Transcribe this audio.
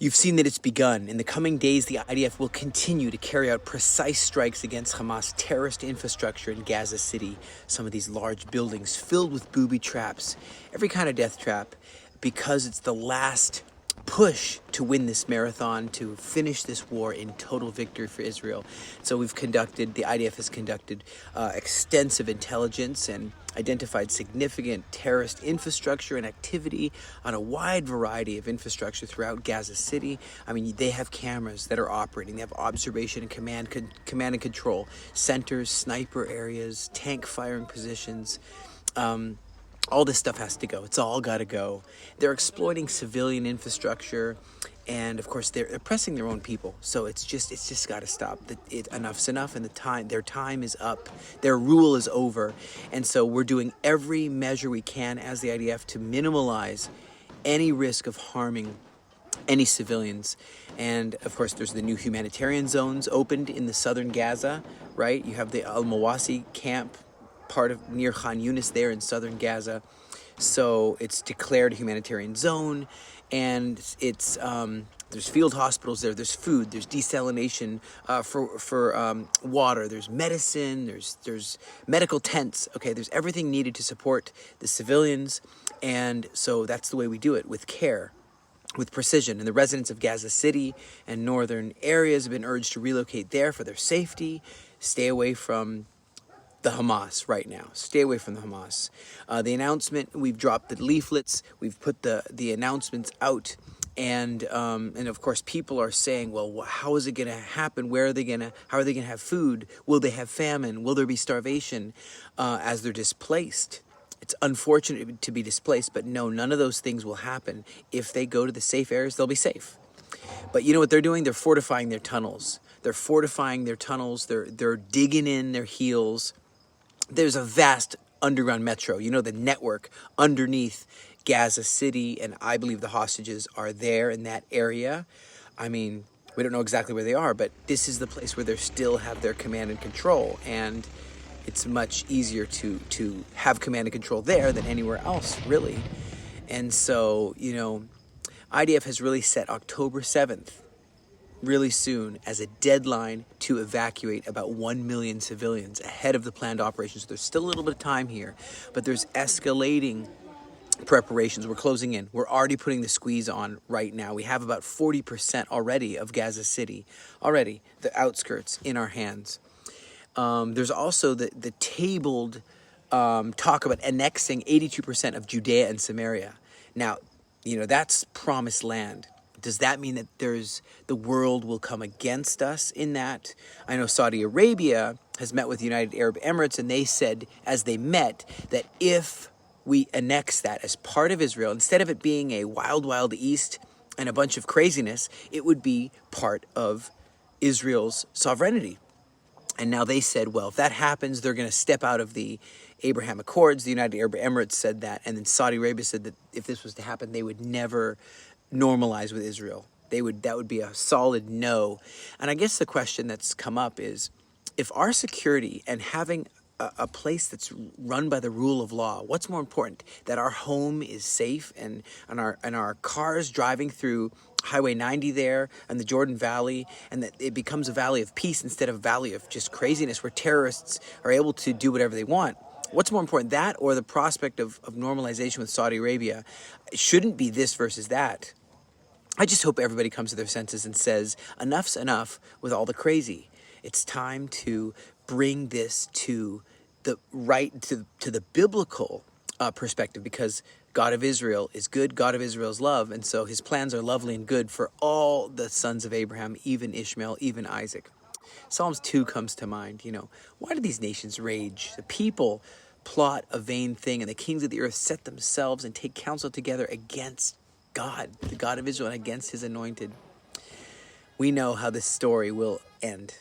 You've seen that it's begun. In the coming days, the IDF will continue to carry out precise strikes against Hamas terrorist infrastructure in Gaza City. Some of these large buildings filled with booby traps, every kind of death trap, because it's the last push to win this marathon, to finish this war in total victory for Israel. So the IDF has conducted extensive intelligence and identified significant terrorist infrastructure and activity on a wide variety of infrastructure throughout Gaza City. I mean, they have cameras that are operating. They have observation and command and control centers, sniper areas, tank firing positions. All this stuff has to go. It's all got to go. They're exploiting civilian infrastructure, and of course they're oppressing their own people. So it's just got to stop. Enough's enough, and their time is up. Their rule is over, and so we're doing every measure we can as the IDF to minimize any risk of harming any civilians. And of course there's the new humanitarian zones opened in the southern Gaza, right? You have the Al-Mawasi camp, part of near Khan Yunis there in southern Gaza. So it's declared a humanitarian zone, and it's there's field hospitals there, there's food, there's desalination for water, there's medicine, there's medical tents. Okay, there's everything needed to support the civilians, and so that's the way we do it, with care, with precision. And the residents of Gaza City and northern areas have been urged to relocate there for their safety. Stay away from the Hamas right now. Stay away from the Hamas. The announcement, we've dropped the leaflets, we've put the announcements out, and of course people are saying, well, how is it going to happen? How are they going to have food? Will they have famine? Will there be starvation as they're displaced? It's unfortunate to be displaced, but no, none of those things will happen. If they go to the safe areas, they'll be safe. But you know what they're doing? They're fortifying their tunnels. They're digging in their heels. There's a vast underground metro, the network underneath Gaza City, and I believe the hostages are there in that area. I mean, we don't know exactly where they are, but this is the place where they still have their command and control, and it's much easier to have command and control there than anywhere else, really. And so, IDF has really set October 7th, really soon, as a deadline to evacuate about 1 million civilians ahead of the planned operations. So there's still a little bit of time here, but there's escalating preparations. We're closing in. We're already putting the squeeze on right now. We have about 40% already of Gaza City, already, the outskirts, in our hands. There's also the tabled talk about annexing 82% of Judea and Samaria. Now, that's promised land. Does that mean that the world will come against us in that? I know Saudi Arabia has met with the United Arab Emirates, and they said, as they met, that if we annex that as part of Israel, instead of it being a wild, wild east and a bunch of craziness, it would be part of Israel's sovereignty. And now they said, well, if that happens, they're going to step out of the Abraham Accords. The United Arab Emirates said that, and then Saudi Arabia said that if this was to happen, they would never normalize with Israel. That would be a solid no. And I guess the question that's come up is, if our security and having a place that's run by the rule of law, what's more important? That our home is safe and our cars driving through Highway 90 there and the Jordan Valley, and that it becomes a valley of peace instead of a valley of just craziness where terrorists are able to do whatever they want. What's more important, that or the prospect of normalization with Saudi Arabia? It shouldn't be this versus that. I just hope everybody comes to their senses and says, enough's enough with all the crazy. It's time to bring this to the biblical perspective, because God of Israel is good, God of Israel is love, and so his plans are lovely and good for all the sons of Abraham, even Ishmael, even Isaac. Psalms 2 comes to mind. Why do these nations rage? The people plot a vain thing, and the kings of the earth set themselves and take counsel together against God, the God of Israel, and against his anointed. We know how this story will end.